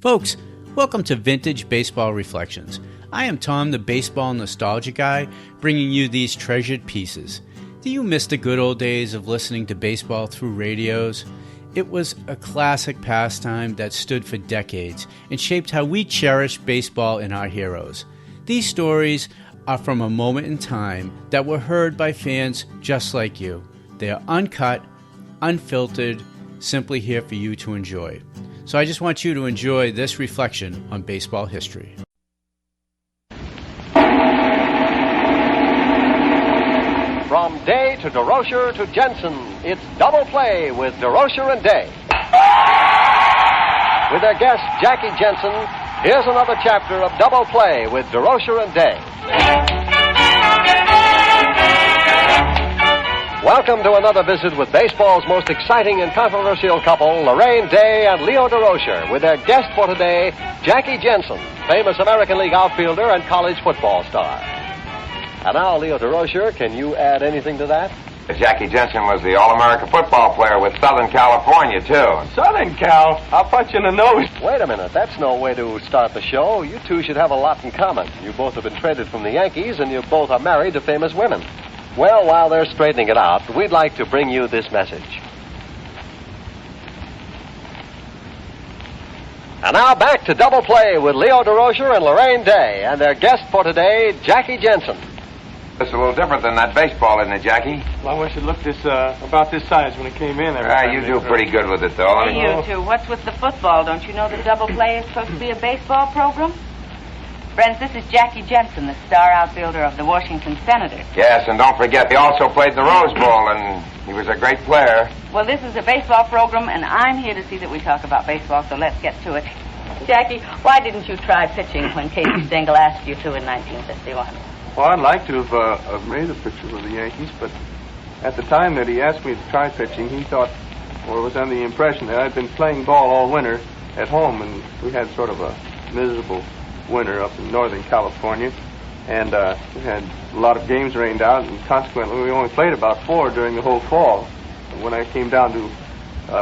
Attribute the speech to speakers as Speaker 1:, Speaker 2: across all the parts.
Speaker 1: Folks, welcome to Vintage Baseball Reflections. I am Tom, the baseball nostalgia guy, bringing you these treasured pieces. Do you miss the good old days of listening to baseball through radios? It was a classic pastime that stood for decades and shaped how we cherish baseball and our heroes. These stories are from a moment in time that were heard by fans just like you. They are uncut, unfiltered, simply here for you to enjoy. So I just want you to enjoy this reflection on baseball history.
Speaker 2: From Day to Durocher to Jenson, it's Double Play with Durocher and Day. With their guest, Jackie Jenson, here's another chapter of Double Play with Durocher and Day. Welcome to another visit with baseball's most exciting and controversial couple, Laraine Day and Leo Durocher, with their guest for today, Jackie Jenson, famous American League outfielder and college football star. And now, Leo Durocher, can you add anything to that?
Speaker 3: Jackie Jenson was the All-America football player with Southern California, too.
Speaker 4: Southern Cal? I'll punch you in the nose.
Speaker 2: Wait a minute. That's no way to start the show. You two should have a lot in common. You both have been traded from the Yankees, and you both are married to famous women. Well, while they're straightening it out, we'd like to bring you this message. And now back to Double Play with Leo Durocher and Laraine Day, and their guest for today, Jackie Jenson.
Speaker 3: It's a little different than that baseball, isn't it, Jackie?
Speaker 4: Well, I wish it looked about this size when it came in.
Speaker 3: You do pretty good with it, though.
Speaker 5: Hey, you two, what's with the football? Don't you know that Double Play is supposed to be a baseball program? Friends, this is Jackie Jenson, the star outfielder of the Washington Senators.
Speaker 3: Yes, and don't forget, he also played in the Rose Bowl, and he was a great player.
Speaker 5: Well, this is a baseball program, and I'm here to see that we talk about baseball, so let's get to it. Jackie, why didn't you try pitching when Casey Stengel asked you to in 1951?
Speaker 4: Well, I'd like to have made a picture with the Yankees, but at the time that he asked me to try pitching, he thought, or was under the impression that I'd been playing ball all winter at home, and we had sort of a miserable winter up in Northern California, and we had a lot of games rained out, and consequently we only played about 4 during the whole fall. When I came down to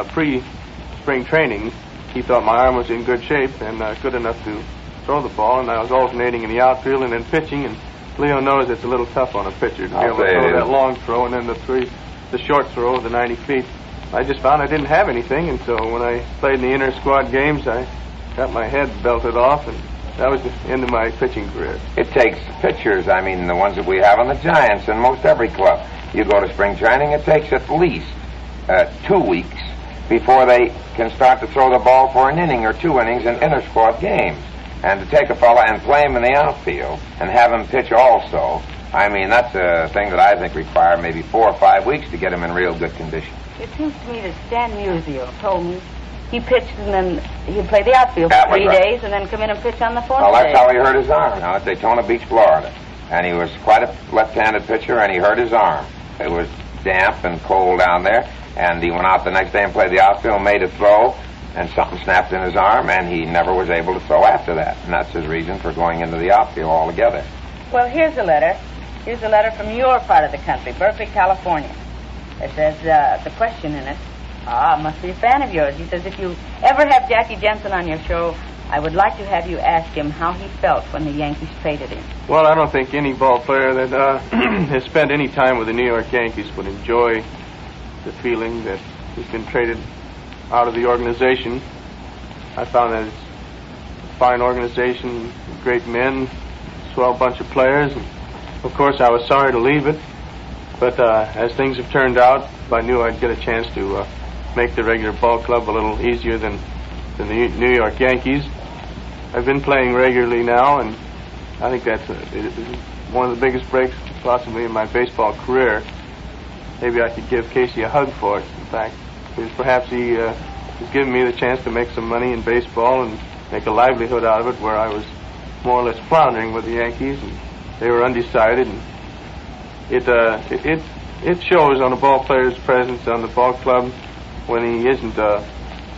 Speaker 4: pre-spring training, he thought my arm was in good shape and good enough to throw the ball, and I was alternating in the outfield and then pitching, and Leo knows it's a little tough on a pitcher to be able to throw that long throw and then the short throw of the 90 feet. I just found I didn't have anything, and so when I played in the inter-squad games, I got my head belted off, and that was the end of my pitching career.
Speaker 3: It takes pitchers, the ones that we have on the Giants and most every club. You go to spring training, it takes at least 2 weeks before they can start to throw the ball for an inning or 2 innings in inter-squad games. And to take a fella and play him in the outfield and have him pitch also, that's a thing that I think requires maybe 4 or 5 weeks to get him in real good condition.
Speaker 5: It seems to me that Stan Musial told me he pitched and then he'd play the outfield
Speaker 3: That
Speaker 5: for 3
Speaker 3: was right.
Speaker 5: days and then come in and pitch on the 4th
Speaker 3: Well,
Speaker 5: day.
Speaker 3: that's how he hurt his arm. Now, at Daytona Beach, Florida. And he was quite a left-handed pitcher, and he hurt his arm. It was damp and cold down there, and he went out the next day and played the outfield, made a throw, and something snapped in his arm, and he never was able to throw after that. And that's his reason for going into the outfield altogether.
Speaker 5: Well, here's a letter. Here's a letter from your part of the country, Berkeley, California. It says, the question in it, must be a fan of yours. He says, if you ever have Jackie Jenson on your show, I would like to have you ask him how he felt when the Yankees traded him.
Speaker 4: Well, I don't think any ball player that has spent any time with the New York Yankees would enjoy the feeling that he's been traded out of the organization. I found that it's a fine organization, great men, swell bunch of players, and of course I was sorry to leave it, but as things have turned out, I knew I'd get a chance to make the regular ball club a little easier than the New York Yankees. I've been playing regularly now, and I think that's one of the biggest breaks possibly in my baseball career. Maybe I could give Casey a hug for it, in fact, because perhaps he has given me the chance to make some money in baseball and make a livelihood out of it, where I was more or less floundering with the Yankees, and they were undecided, and it shows on a ball player's presence on the ball club when he isn't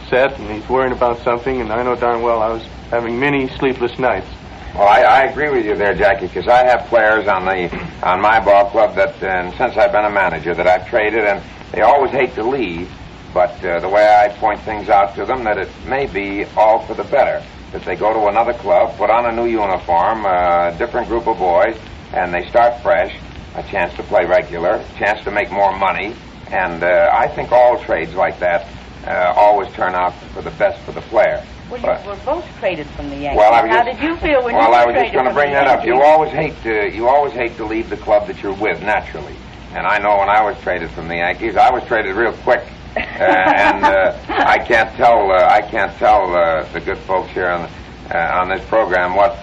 Speaker 4: set and he's worrying about something, and I know darn well I was having many sleepless nights.
Speaker 3: Well, I agree with you there, Jackie, because I have players on my ball club that, and since I've been a manager, that I've traded, and they always hate to leave, But the way I point things out to them, that it may be all for the better, that they go to another club, put on a new uniform, a different group of boys, and they start fresh, a chance to play regular, a chance to make more money, and I think all trades like that always turn out for the best for the player.
Speaker 5: Well, you were both traded from the Yankees.
Speaker 3: Well,
Speaker 5: How did you feel when you were traded?
Speaker 3: Well, I was just going to bring that up. You always hate to leave the club that you're with, naturally. And I know when I was traded from the Yankees, I was traded real quick. And I can't tell the good folks here on this program what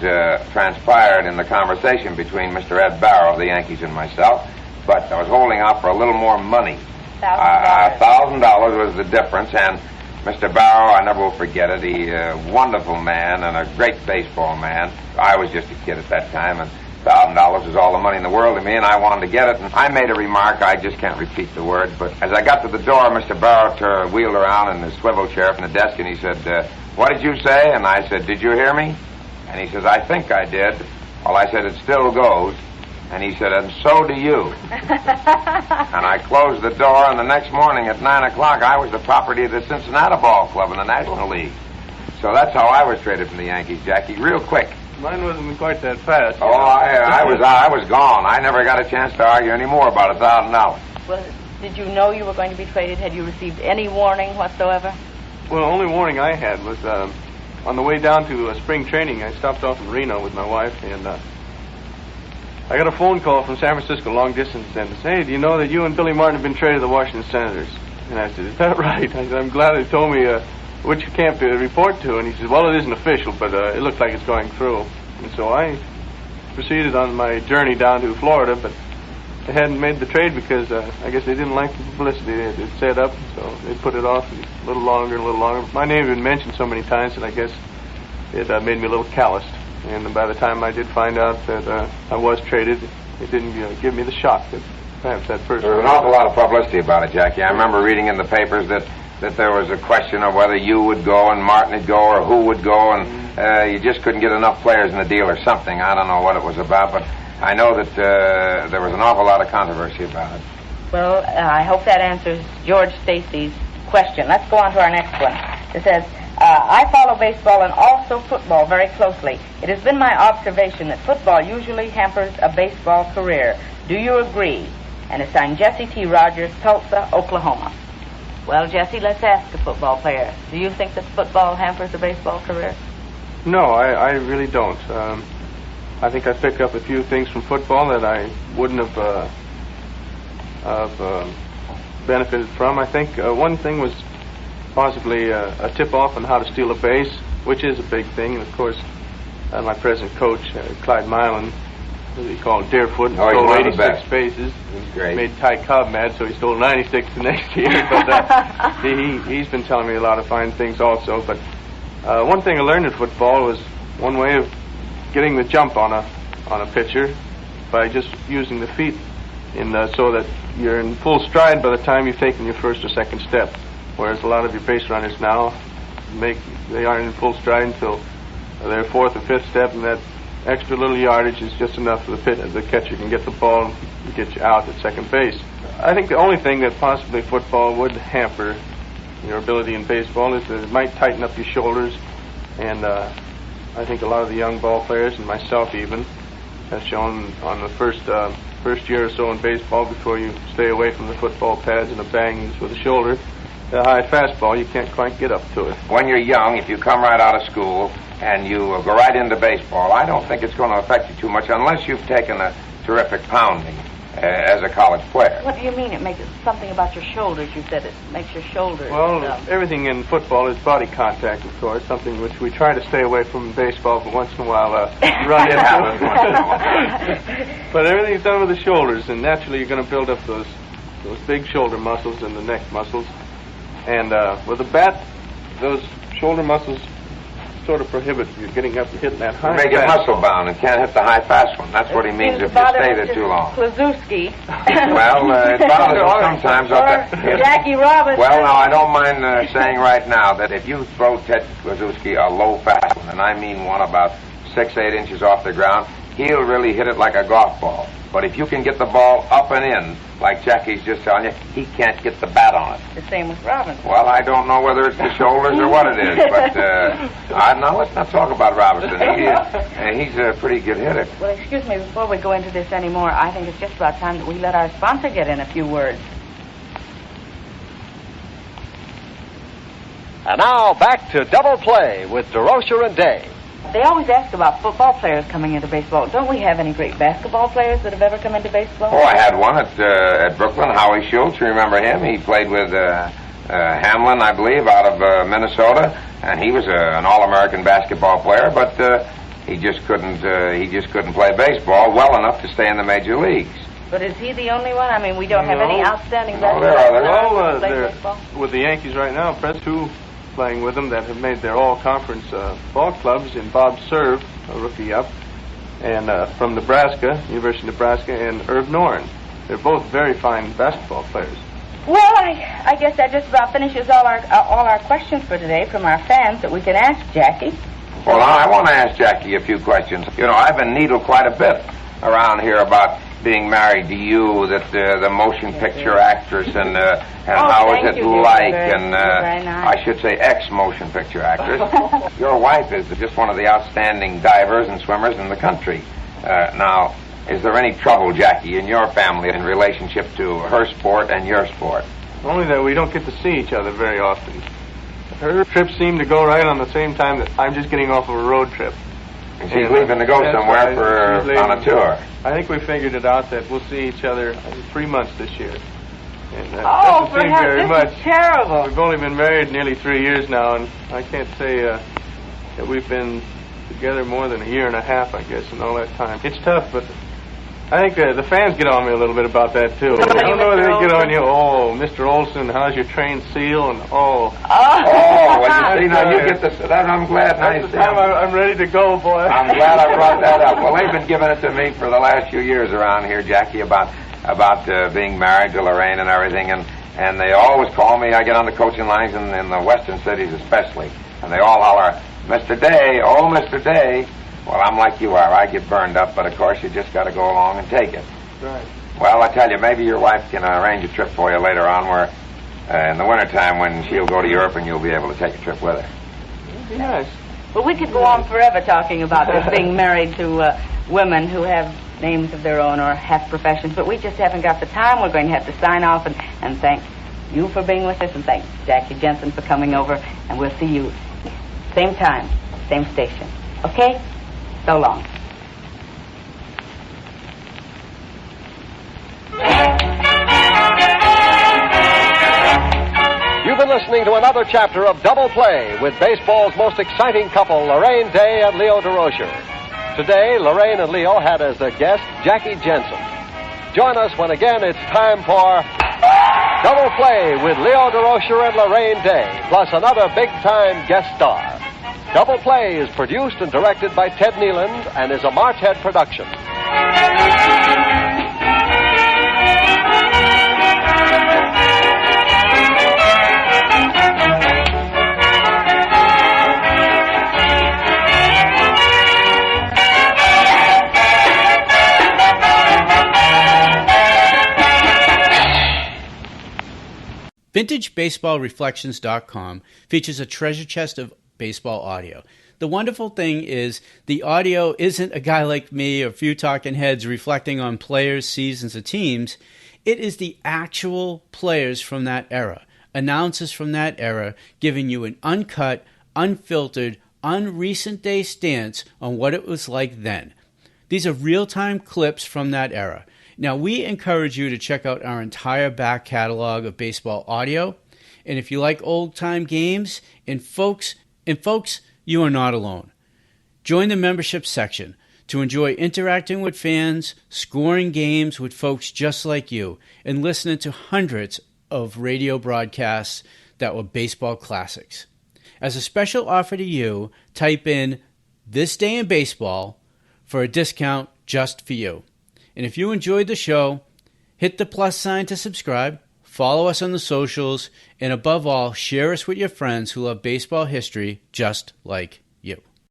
Speaker 3: transpired in the conversation between Mr. Ed Barrow of the Yankees and myself. But I was holding out for a little more money. $1,000 was the difference, and Mr. Barrow, I never will forget it. He's a wonderful man and a great baseball man. I was just a kid at that time, and $1,000 was all the money in the world to me, and I wanted to get it. And I made a remark, I just can't repeat the word, but as I got to the door, Mr. Barrow wheeled around in his swivel chair from the desk, and he said, "What did you say?" And I said, "Did you hear me?" And he says, "I think I did." Well, I said, "It still goes." And he said, "And so do you." And I closed the door, and the next morning at 9 o'clock, I was the property of the Cincinnati Ball Club in the National League. So that's how I was traded from the Yankees, Jackie, real quick.
Speaker 4: Mine wasn't quite that fast.
Speaker 3: Oh, I was gone. I never got a chance to argue any more about $1,000.
Speaker 5: Well, did you know you were going to be traded? Had you received any warning whatsoever?
Speaker 4: Well, the only warning I had was on the way down to spring training. I stopped off in Reno with my wife, and I got a phone call from San Francisco, long distance, and said, "Hey, do you know that you and Billy Martin have been traded to the Washington Senators?" And I said, "Is that right?" I said, "I'm glad they told me which camp to report to." And he said, "Well, it isn't official, but it looks like it's going through." And so I proceeded on my journey down to Florida, but they hadn't made the trade because I guess they didn't like the publicity they had set up, so they put it off a little longer and a little longer. My name had been mentioned so many times that I guess it made me a little calloused. And by the time I did find out that I was traded, it didn't give me the shock that perhaps that first...
Speaker 3: There was an awful lot of publicity about it, Jackie. I remember reading in the papers that there was a question of whether you would go and Martin would go or who would go, and you just couldn't get enough players in the deal or something. I don't know what it was about, but I know that there was an awful lot of controversy about it.
Speaker 5: Well, I hope that answers George Stacy's question. Let's go on to our next one. It says, I follow baseball and also football very closely. It has been my observation that football usually hampers a baseball career. Do you agree? And it's signed Jesse T. Rogers, Tulsa, Oklahoma. Well, Jesse, let's ask a football player. Do you think that football hampers a baseball career?
Speaker 4: No, I really don't. I think I picked up a few things from football that I wouldn't have benefited from. I think one thing was possibly a tip-off on how to steal a base, which is a big thing. And, of course, my present coach, Clyde Milan, he called Deerfoot, stole 86 bases.
Speaker 3: He's great.
Speaker 4: Made Ty Cobb mad, so he stole 96 the next year. But he's been telling me a lot of fine things also. But one thing I learned in football was one way of getting the jump on a pitcher by just using the feet so that you're in full stride by the time you've taken your first or second step. Whereas a lot of your base runners now they aren't in full stride until their fourth or fifth step, and that extra little yardage is just enough for the catcher can get the ball and get you out at second base. I think the only thing that possibly football would hamper your ability in baseball is that it might tighten up your shoulders, and I think a lot of the young ball players, and myself even, have shown on the first year or so in baseball, before you stay away from the football pads and the bangs with the shoulder, the high fastball, you can't quite get up to it.
Speaker 3: When you're young, if you come right out of school and you go right into baseball, I don't think it's going to affect you too much unless you've taken a terrific pounding as a college player.
Speaker 5: What do you mean it makes something about your shoulders? You said it makes your shoulders...
Speaker 4: Well, everything in football is body contact, of course, something which we try to stay away from in baseball, but once in a while run into it. But everything's done with the shoulders, and naturally you're going to build up those big shoulder muscles and the neck muscles. And with a bat, those shoulder muscles sort of prohibit you getting up and hitting that high.
Speaker 3: You make it muscle bound and can't hit the high fast one. That's what he means if you stay there too long.
Speaker 5: Klazewski.
Speaker 3: Well, it bothers him sometimes.
Speaker 5: Jackie Robinson.
Speaker 3: Well, now, I don't mind saying right now that if you throw Ted Klazewski a low fast one, and I mean one about 6-8 inches off the ground, he'll really hit it like a golf ball. But if you can get the ball up and in, like Jackie's just telling you, he can't get the bat on it.
Speaker 5: The same with Robinson.
Speaker 3: Well, I don't know whether it's the shoulders or what it is, but now let's not talk about Robinson. He's a pretty good hitter.
Speaker 5: Well, excuse me, before we go into this anymore, I think it's just about time that we let our sponsor get in a few words.
Speaker 2: And now back to Double Play with Durocher and Day.
Speaker 5: They always ask about football players coming into baseball. Don't we have any great basketball players that have ever come into baseball?
Speaker 3: Oh, I had one at Brooklyn, Howie Schultz. You remember him? He played with Hamlin, I believe, out of Minnesota, and he was an All-American basketball player, but he just couldn't play baseball well enough to stay in the major leagues.
Speaker 5: But is he the only one? I mean, we don't have any outstanding basketball
Speaker 3: there are others.
Speaker 5: players that play baseball?
Speaker 4: With the Yankees right now, Fred's two playing with them that have made their all-conference ball clubs, in Bob Serve, a rookie up, and from Nebraska, University of Nebraska, and Irv Noren. They're both very fine basketball players.
Speaker 5: Well, I guess that just about finishes all our questions for today from our fans that we can ask Jackie.
Speaker 3: Well, I want to ask Jackie a few questions. You know, I've been needled quite a bit around here about being married to you, that the motion picture actress, and how is it like, and I should say ex-motion picture actress. Your wife is just one of the outstanding divers and swimmers in the country. Now, is there any trouble, Jackie, in your family in relationship to her sport and your sport?
Speaker 4: Only that we don't get to see each other very often. Her trips seem to go right on the same time that I'm just getting off of a road trip.
Speaker 3: And she's leaving to go somewhere on a tour.
Speaker 4: I think we figured it out that we'll see each other in 3 months this year. And
Speaker 5: oh,
Speaker 4: doesn't seem very much.
Speaker 5: Is terrible.
Speaker 4: We've only been married nearly 3 years now, and I can't say that we've been together more than a year and a half, I guess, in all that time. It's tough, but I think the fans get on me a little bit about that, too. I don't know whether they get on you, oh, Mr. Olson, how's your train seal, and
Speaker 3: well, you see, now you get this, I'm glad.
Speaker 4: That's the time I'm ready to go, boy.
Speaker 3: I'm glad I brought that up. Well, they've been giving it to me for the last few years around here, Jackie, about being married to Laraine and everything, and they always call me. I get on the coaching lines in the western cities especially, and they all holler, Mr. Day, oh, Mr. Day. Well, I'm like you are. I get burned up, but of course you just got to go along and take it.
Speaker 4: Right.
Speaker 3: Well, I tell you, maybe your wife can arrange a trip for you later on where in the wintertime when she'll go to Europe and you'll be able to take a trip with her.
Speaker 4: It'd be nice.
Speaker 5: Well, we could go on forever talking about this, being married to women who have names of their own or have professions, but we just haven't got the time. We're going to have to sign off and thank you for being with us, and thank Jackie Jenson for coming over, and we'll see you same time, same station. Okay? So long.
Speaker 2: You've been listening to another chapter of Double Play with baseball's most exciting couple, Laraine Day and Leo Durocher. Today, Laraine and Leo had as their guest Jackie Jenson. Join us when again it's time for Double Play with Leo Durocher and Laraine Day, plus another big-time guest star. Double Play is produced and directed by Ted Neeland and is a Marchead production.
Speaker 1: VintageBaseballReflections.com features a treasure chest of baseball audio. The wonderful thing is the audio isn't a guy like me or a few talking heads reflecting on players, seasons, or teams. It is the actual players from that era, announcers from that era, giving you an uncut, unfiltered, unrecent day stance on what it was like then. These are real-time clips from that era. Now, we encourage you to check out our entire back catalog of baseball audio. And if you like old-time games, and folks, you are not alone. Join the membership section to enjoy interacting with fans, scoring games with folks just like you, and listening to hundreds of radio broadcasts that were baseball classics. As a special offer to you, type in "This Day in Baseball" for a discount just for you. And if you enjoyed the show, hit the plus sign to subscribe, follow us on the socials, and above all, share us with your friends who love baseball history just like